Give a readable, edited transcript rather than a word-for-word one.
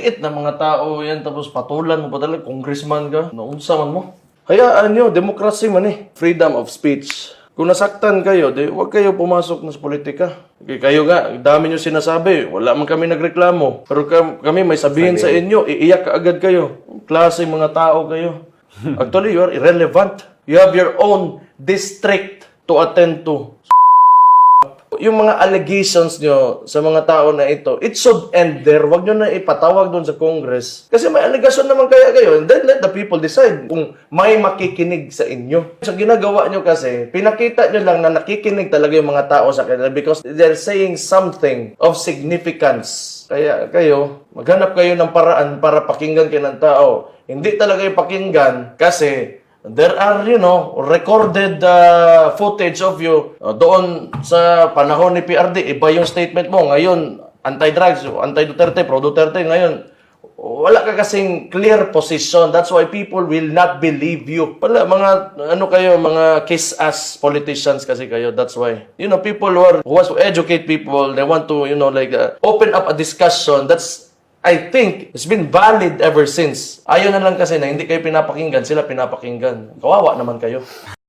maliliit na mga tao yan, tapos patulan mo pa talaga, congressman ka, naunsa man mo. Hayaan nyo, democracy man eh. Freedom of speech. Kung nasaktan kayo, di, huwag kayo pumasok na sa politika. Okay, kayo nga, dami nyo sinasabi, wala man kami nagreklamo. Pero kami may sabihin sa inyo, iiyak ka agad kayo. Klase mga tao kayo. Actually, you are irrelevant. You have your own district to attend to. Yung mga allegations nyo sa mga tao na ito, it should end there. Huwag nyo na ipatawag doon sa Congress. Kasi may allegation naman kaya kayo. And then let the people decide kung may makikinig sa inyo. So ginagawa nyo kasi, pinakita nyo lang na nakikinig talaga yung mga tao sa kanila because they're saying something of significance. Kaya kayo, maghanap kayo ng paraan para pakinggan kayo ng tao. Hindi talaga yung pakinggan kasi there are, recorded footage of you doon sa panahon ni PRD. Iba yung statement mo. Ngayon, anti-drugs, anti-Duterte, pro-Duterte. Ngayon, wala ka kasing clear position. That's why people will not believe you. Wala, mga kiss-ass politicians kasi kayo. That's why. People who want to educate people, they want to, open up a discussion. I think it's been valid ever since. Ayaw na lang kasi na hindi kayo pinapakinggan, sila pinapakinggan. Kawawa naman kayo.